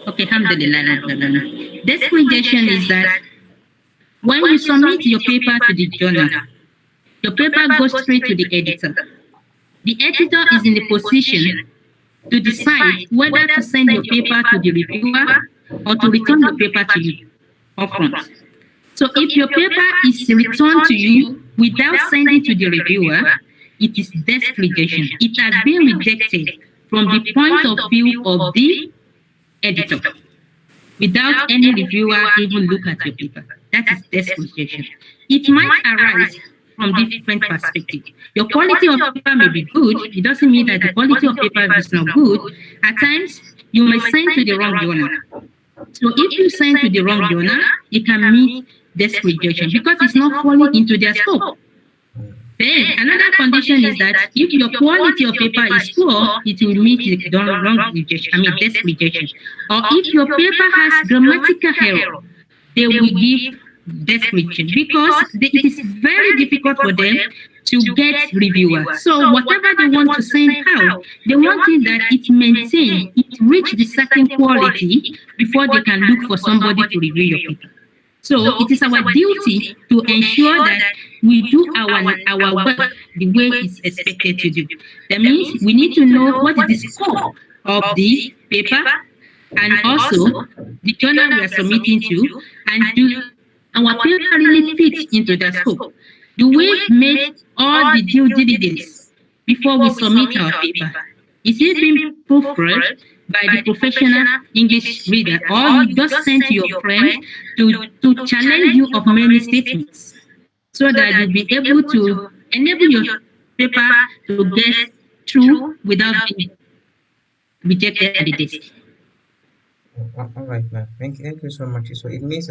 Okay, alhamdulillah. This rejection is that when you submit your paper to the journal, your paper goes straight to the editor. The editor is in a position to decide whether to send your paper to the reviewer or to return your paper to you upfront. So if your paper is returned to you without sending to the reviewer, it is desk rejection. It has been rejected from the point of view of the editor without any reviewer even look at your paper. That is desk rejection. It might arise from different perspectives. Your quality of paper may be good. It doesn't mean that the quality of paper is not good. At times, you may send to the wrong journal. So if you send to the wrong journal, it can meet desk rejection because it's not falling into their scope. Then another condition is that if your quality of paper is poor, it will meet the wrong rejection, desk rejection. Or if your paper has grammatical error, they will give desk rejection because it is very difficult for them to get reviewers. So whatever they want to send out, they want it that it maintain, it reach the certain quality before they can look for somebody to review your paper. So it is our duty to ensure that we do our work the way it's expected to do. That means we need to know what is the scope of the paper and also the journal we are submitting to, and do our paper really fit into the scope? Do we make all the due diligence before we submit our paper? Is it being proofread by the professional English reader, or you just send to your friend to challenge you of many statements so that you'll be able to enable your paper to get through without being rejected at the desk? All right, ma'am. Thank you so much. So it means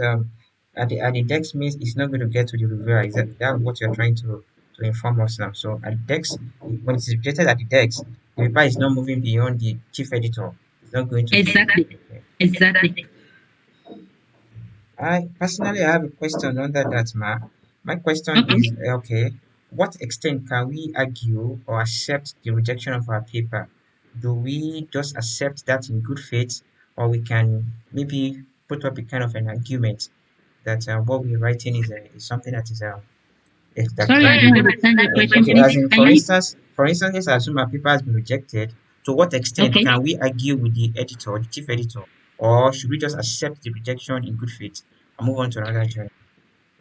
at the desk means it's not going to get to the reviewer. Is that what you're trying to inform us now? So at the desk, when it's rejected at the desk, the paper is not moving beyond the chief editor. It's not going to the. Exactly. Okay. Exactly. I personally have a question under that, ma. My question Okay. is okay. what extent can we argue or accept the rejection of our paper? Do we just accept that in good faith, or we can maybe put up a kind of an argument that what we're writing is something that that Sorry, I can don't be understand your question, okay? As please. in, Can you? for instance, let's assume our paper has been rejected. To what extent Okay. can we argue with the editor, the chief editor, or should we just accept the rejection in good faith and move on to another journey?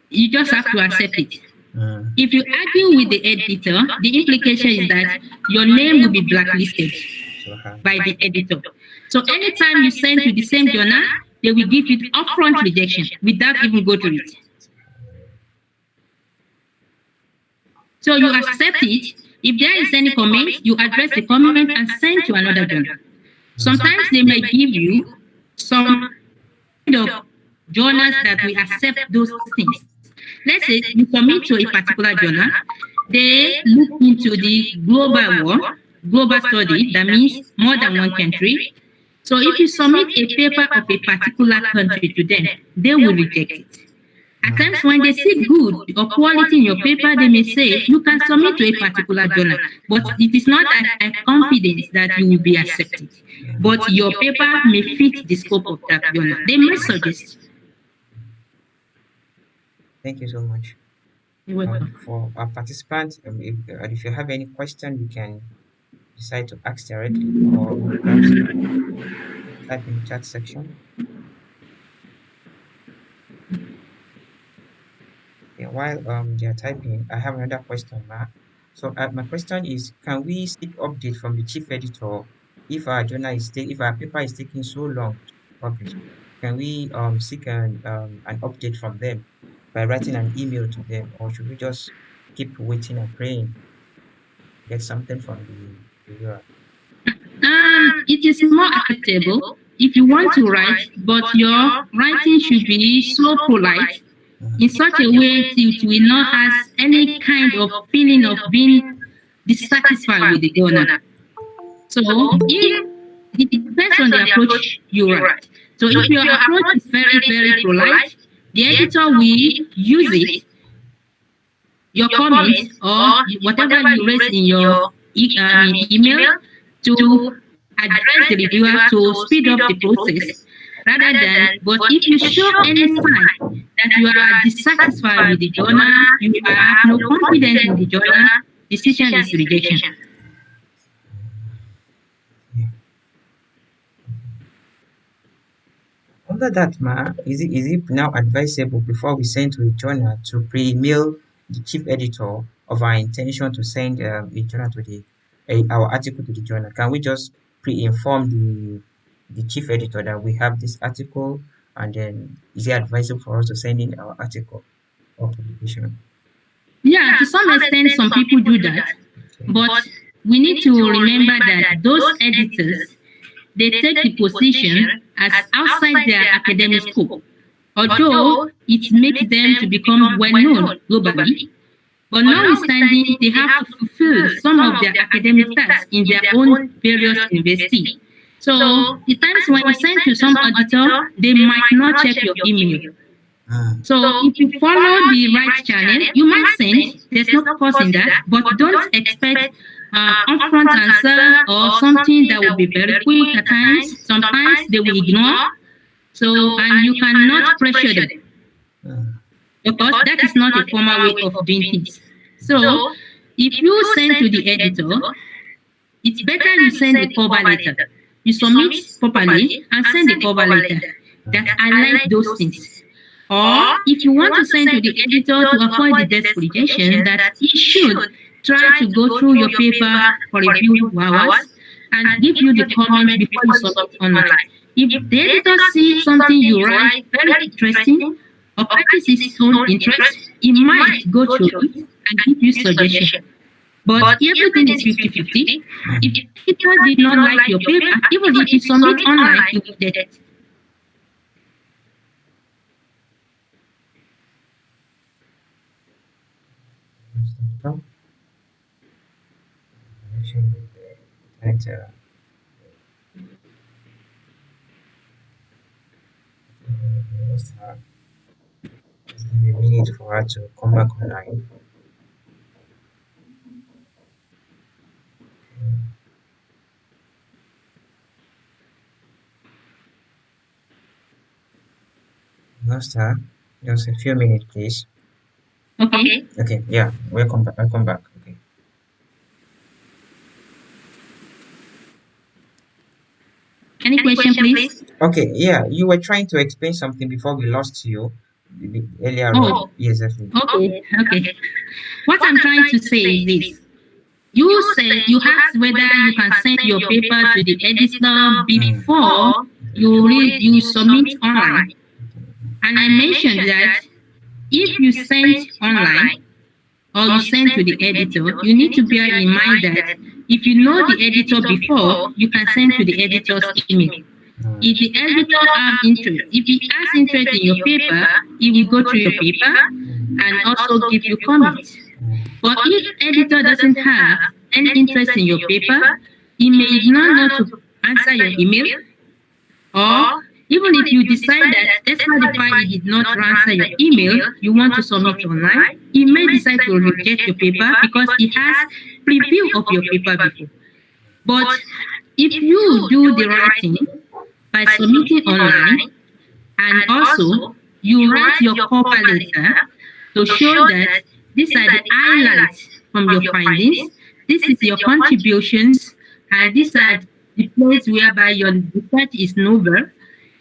You just have to accept it. Mm, If you argue with the editor, the implication is that your name will be blacklisted so, by the editor. So anytime you send to the same journal, they will give you upfront rejection without even go through it. So you accept it. If there is any comment, you address the comment and send to another journal. Sometimes they may give you some kind of journals that will accept those things. Let's say you submit to a particular journal, they look into the global war, global study, that means more than one country. So if you submit a paper of a particular country to them, they will reject it. At times, when they see good or quality in your paper, they may say you can submit to a particular journal, but it is not a confidence that you will be accepted. But your paper may fit the scope of that journal. They may suggest. thank you so much. You're welcome. For our participants, if you have any question, you can decide to ask directly or perhaps type in the chat section. Yeah, while they are typing, I have another question, Ma. So my question is, can we seek update from the chief editor if our if our paper is taking so long to publish? Can we seek an update from them by writing an email to them, or should we just keep waiting and praying get something from the reviewer? It is more acceptable if you want to write, but your writing should be so polite in Mhm. such a way that it will not have any kind of feeling of being dissatisfied with the donor. So if it depends on the approach you write. So if your approach is very, very polite, the editor will use it, your comments or whatever you raise in your email to address the reviewer to speed up the process rather than, but if you show any sign that you are dissatisfied with the journal, you have no confidence in the journal, decision is rejection. Yeah. Under that, Ma, is it now advisable before we send to a journal to pre-email the chief editor of our intention to send a journal to our article to the journal? Can we just pre-inform the chief editor that we have this article, and then is it advisable for us to send in our article or publication? Yeah, to some extent, some people do that, Okay. but we need to remember that those editors, they take the position as outside their academic scope, although it makes them to become well known globally. But notwithstanding, they have to fulfill some of their academic tasks in their own various university. So the times when you send to some auditor, they might not check your email. Ah, So if you follow the right channel, you might send. There's no cause in that, but don't expect upfront answer or something that will be very quick at times. Sometimes they will ignore. So and you cannot pressure them ah, because that is not a formal way of doing things. So if you send to the editor, it's better you send a cover letter. You submit properly and send a cover letter that highlight those things. Or if you want to send to the editor to avoid the desk rejection, that he should try to go through your paper for a few hours and give you the comment before you submit online. If the editor sees something you write very interesting or catches his own interest, he might go through it and give you suggestion. But everything is 50-50. If the editor did not like your paper, even if you submit online, you will get it. well, connection with the internet, must have just give me a minute for her to come back online. lost her. Just a few minutes, please. Okay. Okay, yeah, welcome back. Welcome back. Okay. Any question, please? Okay, yeah, you were trying to explain something before we lost you earlier on. Oh, Yes, definitely. okay. What I'm trying to say is this. You say you asked whether you can send your paper to the editor before you submit online. And I mentioned that if you send online or you send to the editor, you need to bear in mind that if you know the editor before, you can send to the editor's email. If the editor have interest, if he has interest in your paper, he will go through your paper and also give you comments. But if editor doesn't have any interest in your paper, he may not know to answer your email, or even if you decide that despite the fact he did not answer your email, you want to submit online, he may decide to reject your paper because he has preview of your paper before. But if you do the right thing by submitting online and also you write your cover letter to show that these are the highlights from your findings, this is your contributions, and these are the place whereby your research is novel,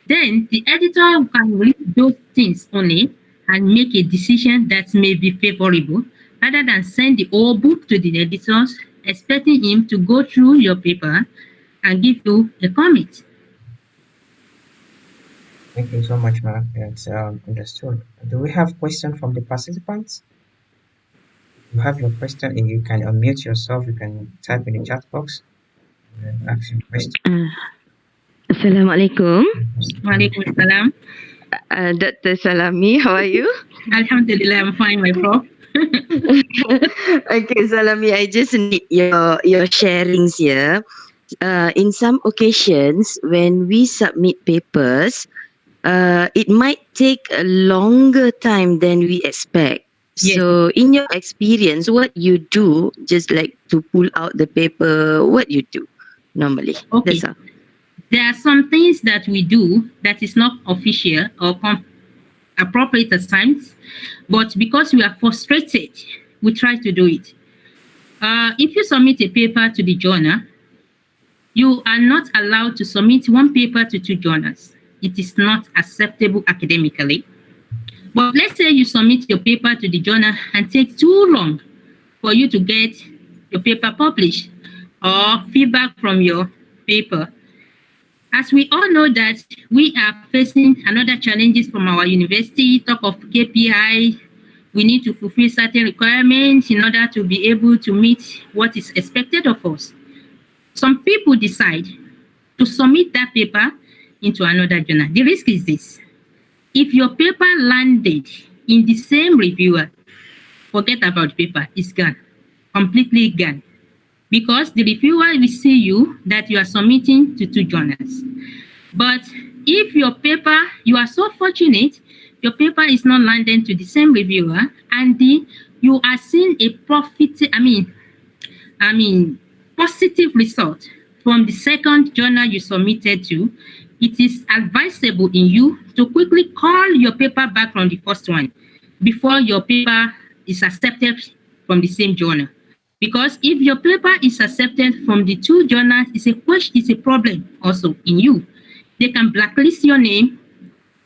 then the editor can read those things only and make a decision that may be favorable rather than send the whole book to the editors expecting him to go through your paper and give you a comment. Thank you so much, ma'am. It's understood. Do we have question from the participants? You have your question and you can unmute yourself. You can type in the chat box and ask your question. Assalamualaikum. Walaikum salam. Dr. Salami, how are you? Alhamdulillah, I'm fine, my prof. Okay, Salami, I just need your sharings here. In some occasions, when we submit papers, it might take a longer time than we expect. Yes. So, in your experience, what you do, just like to pull out the paper, what you do normally? Okay. That's all. There are some things that we do that is not official or appropriate at times, but because we are frustrated, we try to do it. If you submit a paper to the journal, you are not allowed to submit one paper to two journals. It is not acceptable academically. But let's say you submit your paper to the journal and take too long for you to get your paper published or feedback from your paper. As we all know that we are facing another challenges from our university, talk of KPI, we need to fulfill certain requirements in order to be able to meet what is expected of us. Some people decide to submit that paper into another journal. The risk is this. If your paper landed in the same reviewer, forget about the paper, it's gone, completely gone. Because the reviewer will see you that you are submitting to two journals. But if your paper, you are so fortunate, your paper is not landing to the same reviewer, and you are seeing a positive result from the second journal you submitted to, it is advisable in you to quickly call your paper back from the first one before your paper is accepted from the same journal. Because if your paper is accepted from the two journals, it's a problem also in you. They can blacklist your name,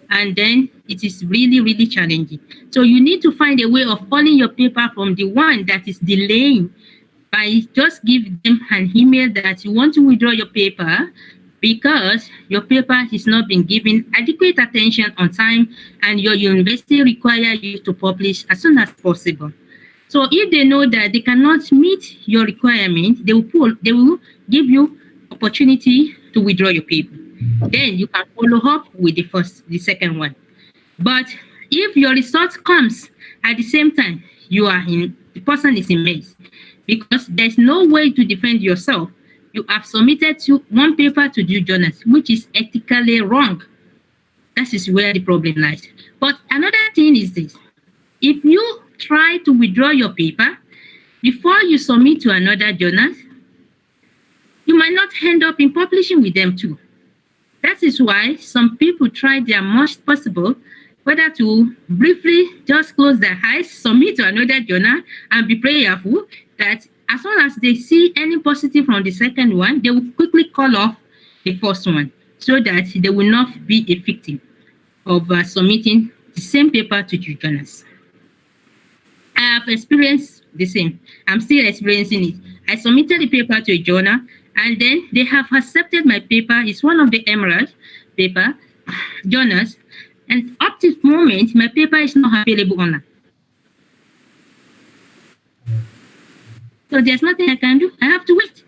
and then it is really, really challenging. So you need to find a way of calling your paper from the one that is delaying by just give them an email that you want to withdraw your paper because your paper has not been given adequate attention on time and your university require you to publish as soon as possible. So if they know that they cannot meet your requirement, they will give you opportunity to withdraw your paper. Then you can follow up with the second one. But if your result comes at the same time, the person is in mess because there's no way to defend yourself. You have submitted one paper to two journals, which is ethically wrong. That is where the problem lies. But another thing is this. If you try to withdraw your paper before you submit to another journal, you might not end up in publishing with them too. That is why some people try their most possible whether to briefly just close their eyes, submit to another journal, and be prayerful that as soon as they see any positive from the second one, they will quickly call off the first one so that they will not be a victim of submitting the same paper to two journals. I have experienced the same. I'm still experiencing it. I submitted the paper to a journal and then they have accepted my paper. It's one of the emerald paper journals. And up to this moment, my paper is not available online. So there's nothing I can do. I have to wait.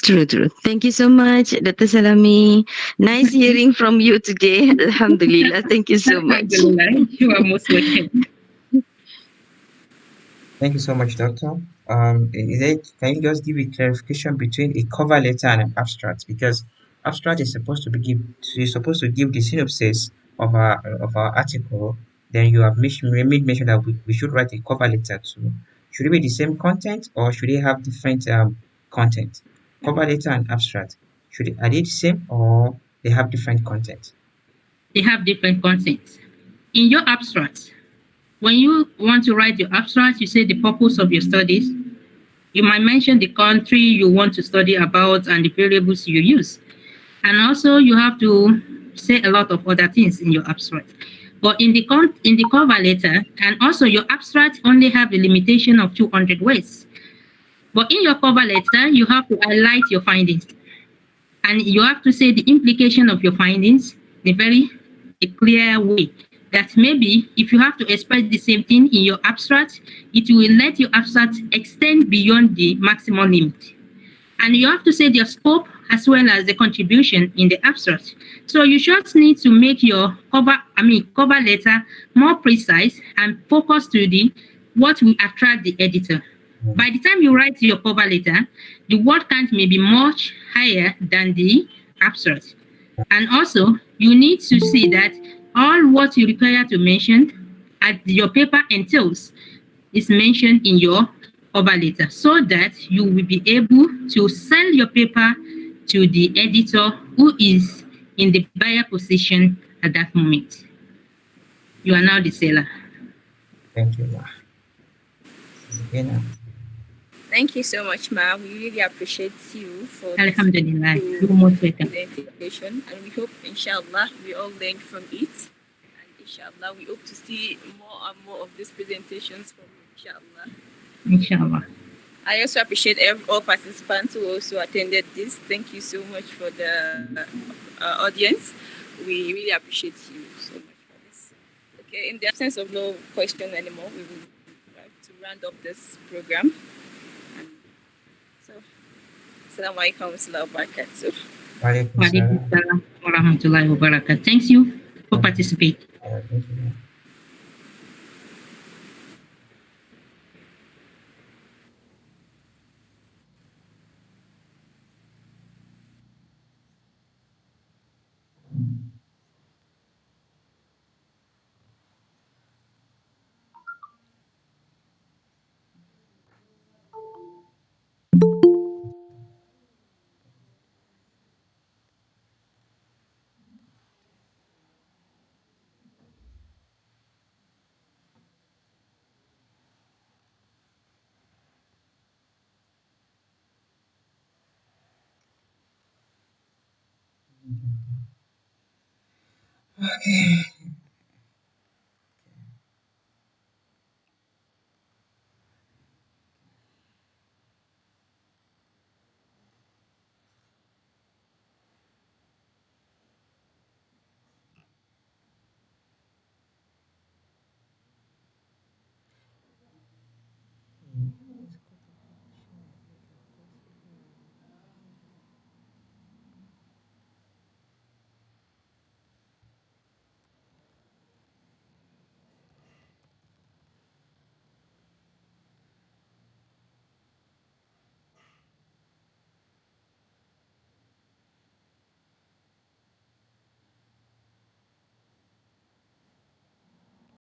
True, true. Thank you so much, Dr. Salami. Nice hearing from you today. Alhamdulillah. Thank you so much. Alhamdulillah, you are most welcome. Thank you so much, Doctor. Can you just give a clarification between a cover letter and an abstract? Because abstract is supposed to you're supposed to give the synopsis of our article. Then you have made mention that we should write a cover letter too. Should it be the same content or should it have different content? Cover letter and abstract. Are they the same or they have different content? They have different contents. In your abstract, when you want to write your abstract, you say the purpose of your studies. You might mention the country you want to study about and the variables you use. And also you have to say a lot of other things in your abstract. But in the cover letter, and also your abstract only have the limitation of 200 words. But in your cover letter, you have to highlight your findings. And you have to say the implication of your findings in a clear way. That maybe if you have to express the same thing in your abstract, it will let your abstract extend beyond the maximum limit. And you have to say the scope as well as the contribution in the abstract. So you just need to make your cover letter more precise and focus to the what will attract the editor. By the time you write your cover letter, the word count may be much higher than the abstract. And also, you need to see that all what you require to mention at your paper entails is mentioned in your cover letter so that you will be able to sell your paper to the editor who is in the buyer position at that moment. You are now the seller. Thank you, Ma. Again, Thank you so much, Ma. We really appreciate you for this Alhamdulillah. You're most welcome. presentation, and we hope, inshallah, we all learn from it. And inshallah, we hope to see more and more of these presentations from you, inshallah. Inshallah. I also appreciate all participants who also attended this. Thank you so much for the audience. We really appreciate you so much for this. Okay, in the absence of no question anymore, we will have to round up this program. And so, Assalamu alaikum wa rahmatullahi wa barakatuh. Walaikum Wa alaikum salam wa rahmatullahi wa barakatuh. Thanks you for participating. Thank you, Ma. Okay.